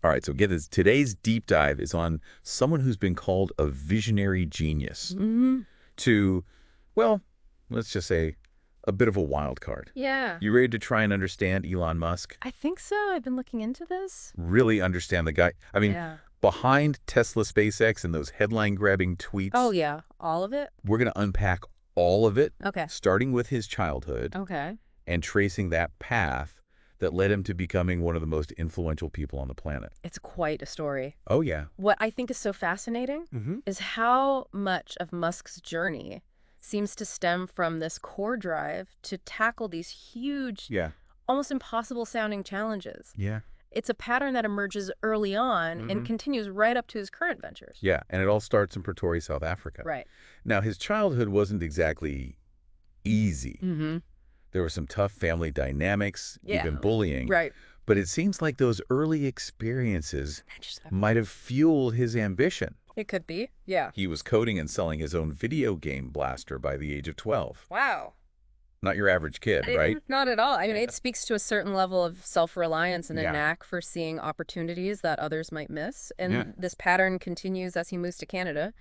All right, so get this. Today's deep dive is on someone who's been called a visionary genius to, well, let's just say a bit of a wild card. Yeah. You ready to try and understand Elon Musk? I think so. I've been looking into this. Really understand the guy? I mean, Yeah. behind Tesla, SpaceX, and those headline-grabbing tweets, Oh, yeah. All of it? we're going to unpack all of it, Okay. starting with his childhood Okay. and tracing that path that led him to becoming one of the most influential people on the planet. It's quite a story. Oh, yeah. What I think is so fascinating is how much of Musk's journey seems to stem from this core drive to tackle these huge, Yeah. almost impossible sounding challenges. Yeah. It's a pattern that emerges early on and continues right up to his current ventures. Yeah, and it all starts in Pretoria, South Africa. Right. Now, his childhood wasn't exactly easy. There were some tough family dynamics, even bullying. Right. But it seems like those early experiences might have fueled his ambition. It could be. Yeah. He was coding and selling his own video game blaster by the age of 12. Wow. Not your average kid, right? Not at all. I mean, it speaks to a certain level of self-reliance and a Yeah. knack for seeing opportunities that others might miss. And this pattern continues as he moves to Canada.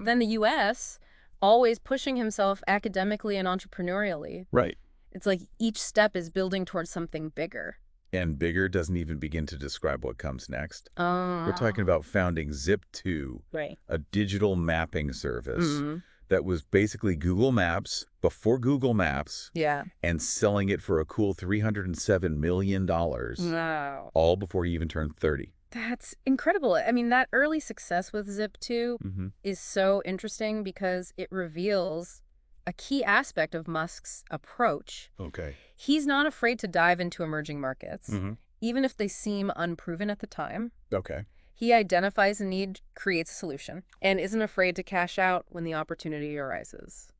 Then the U.S., always pushing himself academically and entrepreneurially. Right. It's like each step is building towards something bigger. And bigger doesn't even begin to describe what comes next. Oh. We're talking about founding Zip2, Right. a digital mapping service that was basically Google Maps before Google Maps Yeah. and selling it for a cool $307 million, Wow. all before he even turned 30. That's incredible. I mean, that early success with Zip2 is so interesting because it reveals a key aspect of Musk's approach. Okay. He's not afraid to dive into emerging markets, even if they seem unproven at the time. Okay. He identifies a need, creates a solution, and isn't afraid to cash out when the opportunity arises.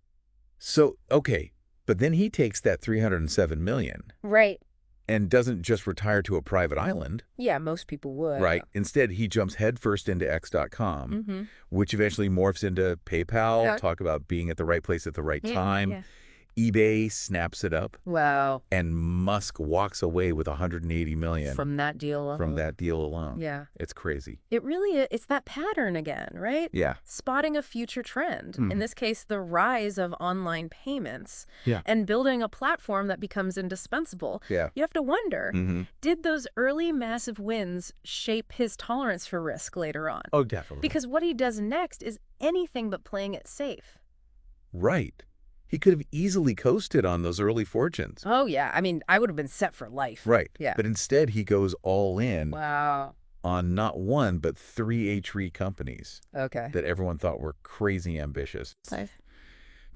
So, okay, but then he takes that $307 million Right. and doesn't just retire to a private island. Yeah, most people would. Right. Instead, he jumps headfirst into X.com, which eventually morphs into PayPal. Yeah. Talk about being at the right place at the right time. Yeah. eBay snaps it up, Wow. and Musk walks away with $180 million From that deal alone. from that deal alone. Yeah. It's crazy. It really is. It's that pattern again, right? Yeah. Spotting a future trend, in this case, the rise of online payments, Yeah. and building a platform that becomes indispensable. Yeah. You have to wonder, did those early massive wins shape his tolerance for risk later on? Oh, definitely. Because what he does next is anything but playing it safe. Right. He could have easily coasted on those early fortunes. Oh, yeah. I mean, I would have been set for life. Right. Yeah. But instead, he goes all in Wow. on not one, but 3 H3 companies Okay. that everyone thought were crazy ambitious. Life.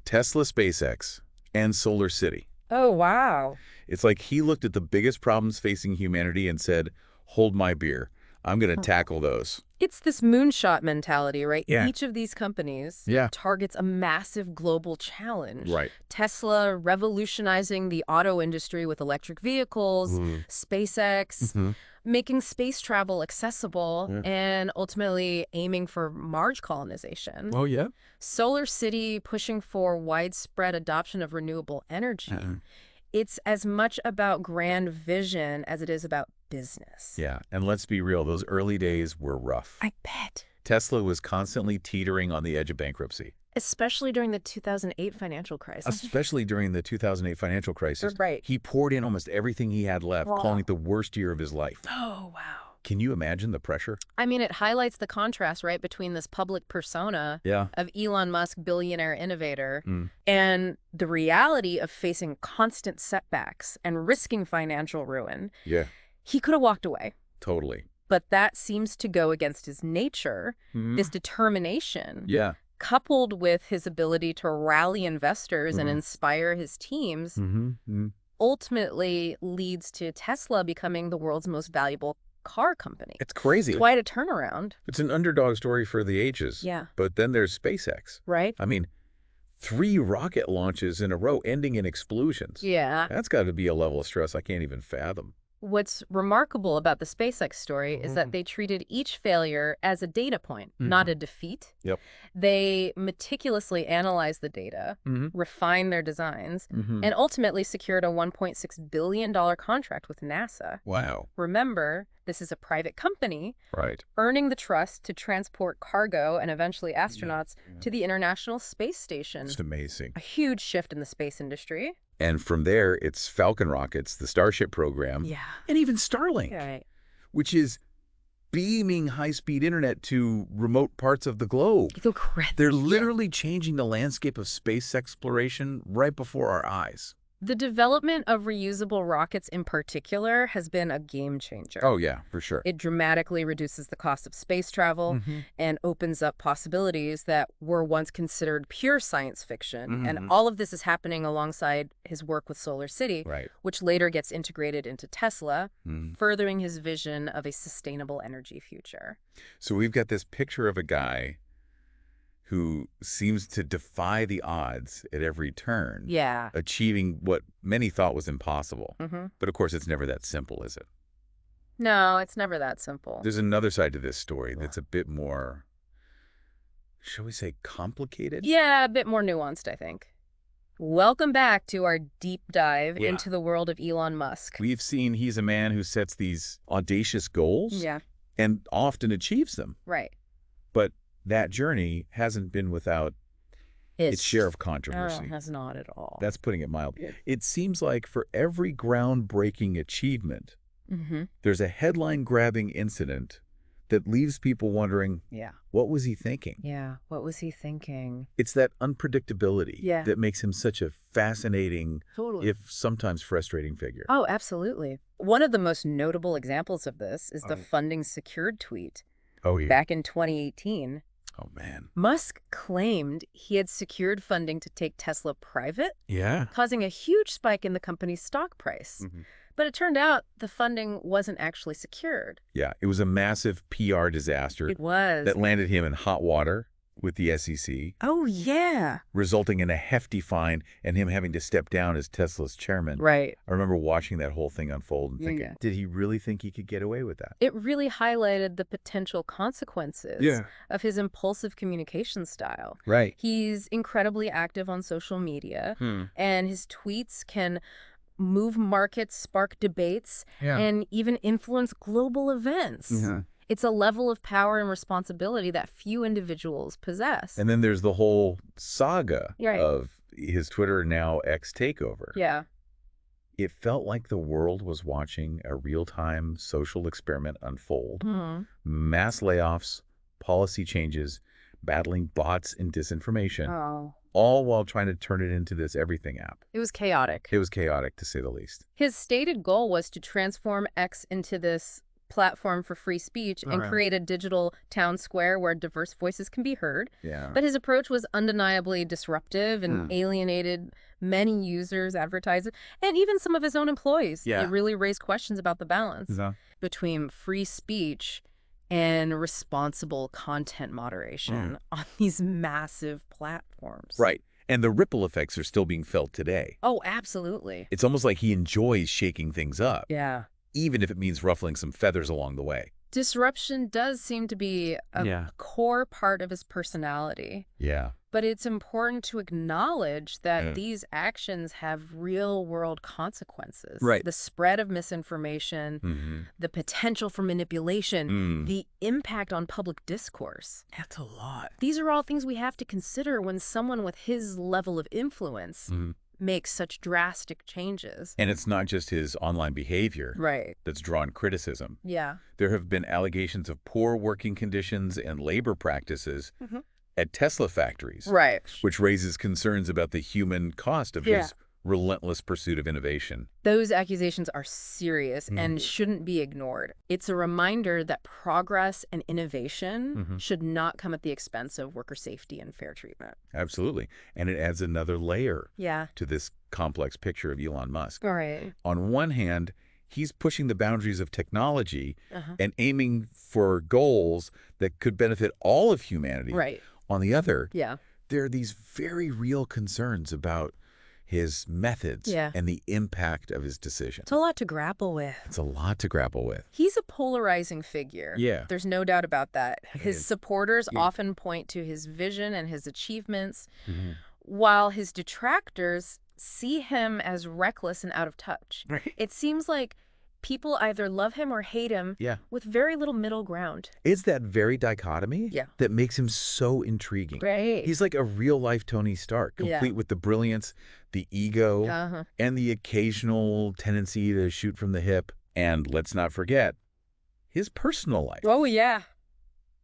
Tesla, SpaceX, and Solar City. Oh, wow. It's like he looked at the biggest problems facing humanity and said, hold my beer. I'm going to tackle those. It's this moonshot mentality, right? Yeah. Each of these companies Yeah. targets a massive global challenge. Right. Tesla revolutionizing the auto industry with electric vehicles, SpaceX making space travel accessible, and ultimately aiming for Mars colonization. Oh, yeah? Solar City pushing for widespread adoption of renewable energy. It's as much about grand vision as it is about business. Yeah. And let's be real, those early days were rough. I bet. Tesla was constantly teetering on the edge of bankruptcy, Especially during the 2008 financial crisis. especially during the 2008 financial crisis. Right. He poured in almost everything he had left, calling it the worst year of his life. Oh, wow. Can you imagine the pressure? I mean, it highlights the contrast, right, between this public persona Yeah. of Elon Musk, billionaire innovator, and the reality of facing constant setbacks and risking financial ruin. Yeah, He could have walked away, totally. but that seems to go against his nature, this determination, Yeah. coupled with his ability to rally investors and inspire his teams, ultimately leads to Tesla becoming the world's most valuable car company. It's crazy. Quite a turnaround. It's an underdog story for the ages. Yeah. But then there's SpaceX. Right? I mean, 3 rocket launches in a row ending in explosions. Yeah. That's got to be a level of stress I can't even fathom. What's remarkable about the SpaceX story is that they treated each failure as a data point, not a defeat. Yep. They meticulously analyzed the data, refined their designs, and ultimately secured a $1.6 billion contract with NASA. Wow. Remember, this is a private company, Right. earning the trust to transport cargo and eventually astronauts to the International Space Station. It's amazing. A huge shift in the space industry. And from there, it's Falcon rockets, the Starship program, and even Starlink, Right. which is beaming high-speed internet to remote parts of the globe. They're literally changing the landscape of space exploration right before our eyes. The development of reusable rockets in particular has been a game changer. Oh, yeah, for sure. It dramatically reduces the cost of space travel and opens up possibilities that were once considered pure science fiction. And all of this is happening alongside his work with Solar City, Right. which later gets integrated into Tesla, furthering his vision of a sustainable energy future. So we've got this picture of a guy who seems to defy the odds at every turn, Yeah. achieving what many thought was impossible. But of course, it's never that simple, is it? No, it's never that simple. There's another side to this story that's a bit more, shall we say, complicated? Yeah, a bit more nuanced, I think. Welcome back to our deep dive into the world of Elon Musk. We've seen he's a man who sets these audacious goals and often achieves them. Right. But that journey hasn't been without its share of controversy. No, that's not at all. That's putting it mildly. It seems like for every groundbreaking achievement, there's a headline-grabbing incident that leaves people wondering, what was he thinking? Yeah, what was he thinking? It's that unpredictability Yeah. that makes him such a fascinating, if sometimes frustrating figure. Oh, absolutely. One of the most notable examples of this is the funding secured tweet. Oh, yeah. Back in 2018, Oh, man. Musk claimed he had secured funding to take Tesla private, Yeah. causing a huge spike in the company's stock price. But it turned out the funding wasn't actually secured. Yeah, it was a massive PR disaster. It was. That landed him in hot water with the SEC, Oh, yeah. resulting in a hefty fine and him having to step down as Tesla's chairman. Right. I remember watching that whole thing unfold and thinking, Yeah. did he really think he could get away with that? It really highlighted the potential consequences of his impulsive communication style. Right. He's incredibly active on social media, and his tweets can move markets, spark debates, and even influence global events. It's a level of power and responsibility that few individuals possess. And then there's the whole saga Right. of his Twitter now X takeover. Yeah. It felt like the world was watching a real-time social experiment unfold. Mass layoffs, policy changes, battling bots and disinformation, Oh. all while trying to turn it into this everything app. It was chaotic. It was chaotic, to say the least. His stated goal was to transform X into this platform for free speech and create a digital town square where diverse voices can be heard. Yeah. But his approach was undeniably disruptive and alienated many users, advertisers, and even some of his own employees. Yeah. It really raised questions about the balance between free speech and responsible content moderation on these massive platforms. Right. And the ripple effects are still being felt today. Oh, absolutely. It's almost like he enjoys shaking things up, Yeah. even if it means ruffling some feathers along the way. Disruption does seem to be a core part of his personality. Yeah. But it's important to acknowledge that these actions have real-world consequences. Right. The spread of misinformation, the potential for manipulation, the impact on public discourse. That's a lot. These are all things we have to consider when someone with his level of influence makes such drastic changes. And it's not just his online behavior Right. that's drawn criticism. Yeah. There have been allegations of poor working conditions and labor practices at Tesla factories, Right. which raises concerns about the human cost of his relentless pursuit of innovation. Those accusations are serious and shouldn't be ignored. It's a reminder that progress and innovation should not come at the expense of worker safety and fair treatment. Absolutely. And it adds another layer Yeah. to this complex picture of Elon Musk. All right. On one hand, he's pushing the boundaries of technology and aiming for goals that could benefit all of humanity. Right. On the other, Yeah. there are these very real concerns about his methods, Yeah. and the impact of his decision. It's a lot to grapple with. It's a lot to grapple with. He's a polarizing figure. Yeah. There's no doubt about that. His It's- supporters yeah. often point to his vision and his achievements, Mm-hmm. while his detractors see him as reckless and out of touch. Right. It seems like people either love him or hate him Yeah. with very little middle ground. It's that very dichotomy Yeah. that makes him so intriguing. Right. He's like a real-life Tony Stark, Yeah. complete with the brilliance, the ego, Uh-huh. and the occasional tendency to shoot from the hip. And let's not forget his personal life, Oh, yeah.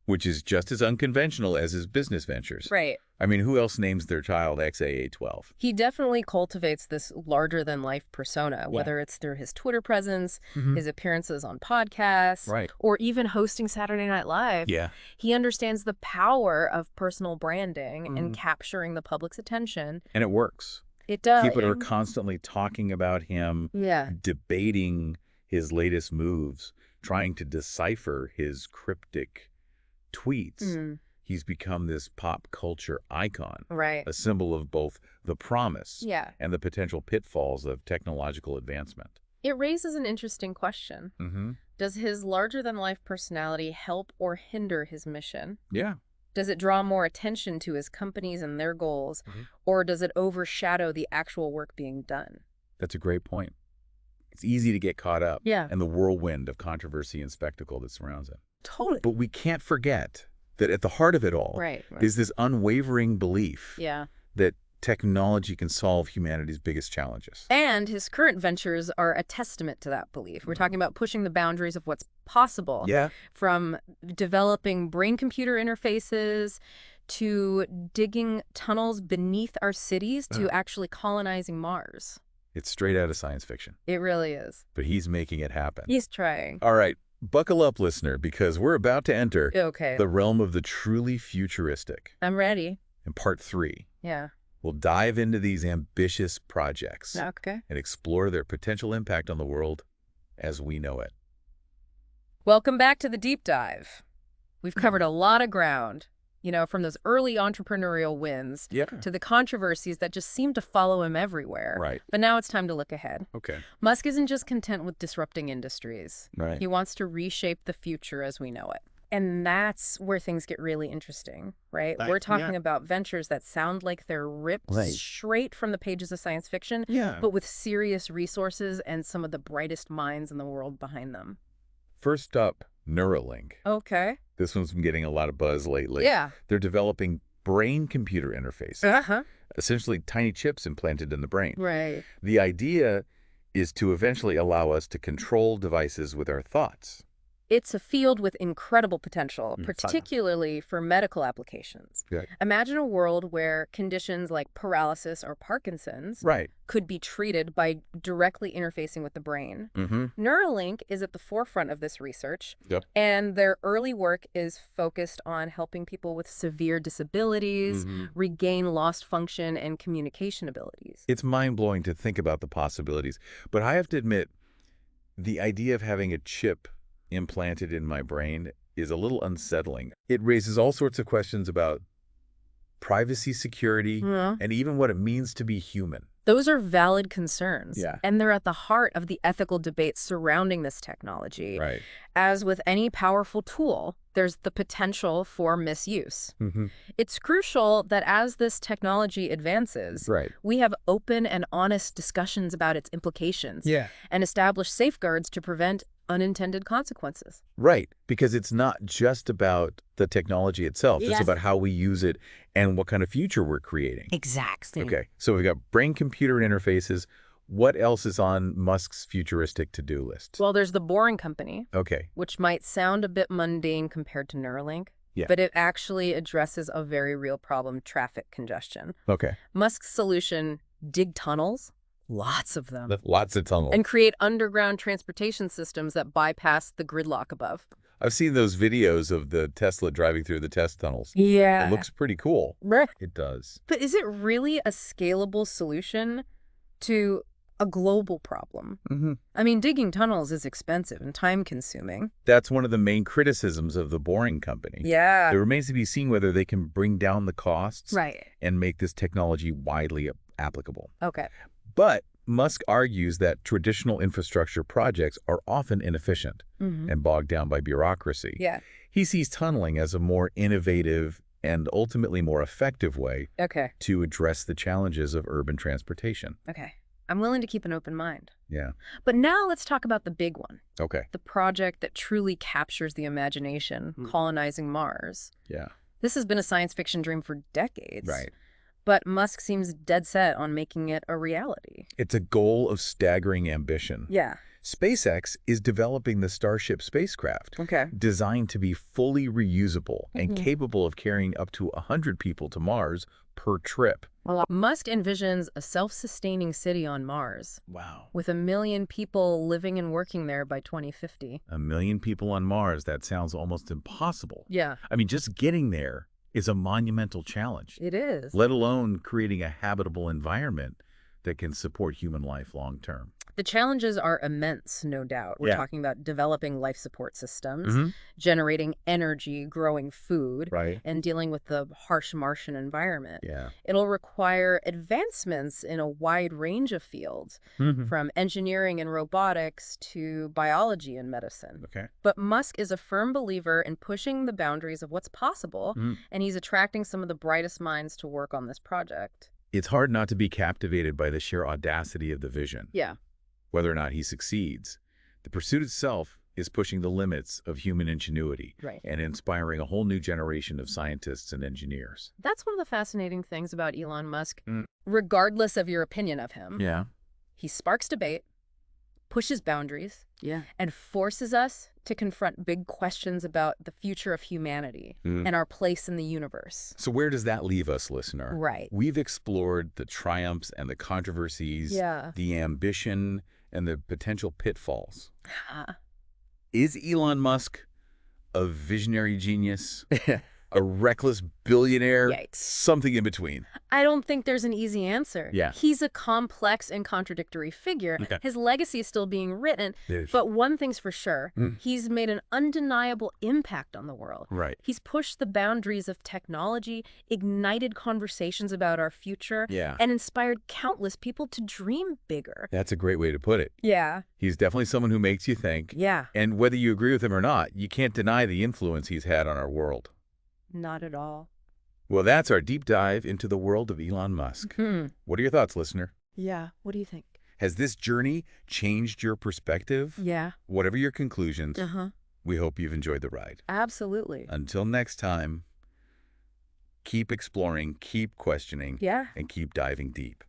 which is just as unconventional as his business ventures. Right. I mean, who else names their child XAA12? He definitely cultivates this larger-than-life persona, whether it's through his Twitter presence, his appearances on podcasts, Right. or even hosting Saturday Night Live. Yeah. He understands the power of personal branding and capturing the public's attention. And it works. It does. People are constantly talking about him, Yeah. debating his latest moves, trying to decipher his cryptic tweets. He's become this pop culture icon, Right. a symbol of both the promise Yeah. and the potential pitfalls of technological advancement. It raises an interesting question. Mm-hmm. Does his larger-than-life personality help or hinder his mission? Yeah. Does it draw more attention to his companies and their goals, or does it overshadow the actual work being done? That's a great point. It's easy to get caught up Yeah. in the whirlwind of controversy and spectacle that surrounds it. Totally. But we can't forget that at the heart of it all Right. is this unwavering belief Yeah. that technology can solve humanity's biggest challenges. And his current ventures are a testament to that belief. We're talking about pushing the boundaries of what's possible. Yeah. From developing brain-computer interfaces to digging tunnels beneath our cities to actually colonizing Mars. It's straight out of science fiction, It really is. but he's making it happen. He's trying. All right, buckle up, listener, because we're about to enter Okay. the realm of the truly futuristic. I'm ready. In part 3, Yeah. we'll dive into these ambitious projects Okay. and explore their potential impact on the world as we know it. Welcome back to the deep dive. We've covered a lot of ground, from those early entrepreneurial wins Yeah. to the controversies that just seem to follow him everywhere. Right. But now it's time to look ahead. Okay. Musk isn't just content with disrupting industries. Right. He wants to reshape the future as we know it. And that's where things get really interesting, right? We're talking about ventures that sound like they're ripped straight from the pages of science fiction, Yeah. but with serious resources and some of the brightest minds in the world behind them. First up, Neuralink. Okay. This one's been getting a lot of buzz lately. Yeah. They're developing brain-computer interfaces, Uh-huh. essentially tiny chips implanted in the brain. Right. The idea is to eventually allow us to control devices with our thoughts. It's a field with incredible potential, particularly for medical applications. Right. Imagine a world where conditions like paralysis or Parkinson's Right. could be treated by directly interfacing with the brain. Mm-hmm. Neuralink is at the forefront of this research, Yep. and their early work is focused on helping people with severe disabilities regain lost function and communication abilities. It's mind-blowing to think about the possibilities, but I have to admit, the idea of having a chip implanted in my brain is a little unsettling. It raises all sorts of questions about privacy, security, and even what it means to be human. Those are valid concerns, Yeah. and they're at the heart of the ethical debate surrounding this technology. Right. As with any powerful tool, there's the potential for misuse. Mm-hmm. It's crucial that as this technology advances, Right. we have open and honest discussions about its implications and establish safeguards to prevent unintended consequences. Right, because it's not just about the technology itself. It's Yes. about how we use it and what kind of future we're creating. Exactly. Okay, so we've got brain-computer interfaces. What else is on Musk's futuristic to-do list? Well, there's the Boring Company, Okay, which might sound a bit mundane compared to Neuralink, Yeah. but it actually addresses a very real problem, traffic congestion. okay. Musk's solution, dig tunnels, lots of them, Lots of tunnels. and create underground transportation systems that bypass the gridlock above. I've seen those videos of the Tesla driving through the test tunnels. Yeah. It looks pretty cool. Right. It does. But is it really a scalable solution to a global problem? Mm-hmm. I mean, digging tunnels is expensive and time-consuming. That's one of the main criticisms of the Boring Company. Yeah. It remains to be seen whether they can bring down the costs Right. and make this technology widely applicable. Okay. But Musk argues that traditional infrastructure projects are often inefficient and bogged down by bureaucracy. Yeah. He sees tunneling as a more innovative and ultimately more effective way Okay. to address the challenges of urban transportation. Okay. I'm willing to keep an open mind. Yeah. But now let's talk about the big one. Okay. The project that truly captures the imagination, colonizing Mars. Yeah. This has been a science fiction dream for decades. Right. But Musk seems dead set on making it a reality. It's a goal of staggering ambition. Yeah. SpaceX is developing the Starship spacecraft, Okay. designed to be fully reusable and capable of carrying up to 100 people to Mars per trip. Musk envisions a self-sustaining city on Mars, Wow. with 1 million people living and working there by 2050. 1 million people on Mars, that sounds almost impossible. Yeah, I mean, just getting there is a monumental challenge, it is. let alone creating a habitable environment that can support human life long term. The challenges are immense, no doubt. We're Yeah. talking about developing life support systems, Mhm. generating energy, growing food, Right. and dealing with the harsh Martian environment. Yeah. It'll require advancements in a wide range of fields, from engineering and robotics to biology and medicine. Okay. But Musk is a firm believer in pushing the boundaries of what's possible, and he's attracting some of the brightest minds to work on this project. It's hard not to be captivated by the sheer audacity of the vision. Yeah. Whether or not he succeeds, the pursuit itself is pushing the limits of human ingenuity Right. and inspiring a whole new generation of scientists and engineers. That's one of the fascinating things about Elon Musk. Regardless of your opinion of him, Yeah. he sparks debate, pushes boundaries, and forces us to confront big questions about the future of humanity and our place in the universe. So where does that leave us, listener? Right. We've explored the triumphs and the controversies, Yeah. the ambition and the potential pitfalls. Uh, Is Elon Musk a visionary genius, a reckless billionaire, Yikes. something in between? I don't think there's an easy answer. Yeah. He's a complex and contradictory figure. Okay. His legacy is still being written, Yes. but one thing's for sure, he's made an undeniable impact on the world. Right. He's pushed the boundaries of technology, ignited conversations about our future, Yeah. and inspired countless people to dream bigger. That's a great way to put it. Yeah. He's definitely someone who makes you think. Yeah. And whether you agree with him or not, you can't deny the influence he's had on our world. Not at all. Well, that's our deep dive into the world of Elon Musk. What are your thoughts, listener? Yeah. What do you think? Has this journey changed your perspective? Yeah. Whatever your conclusions, Uh-huh. we hope you've enjoyed the ride. Absolutely. Until next time, keep exploring, keep questioning, Yeah. and keep diving deep.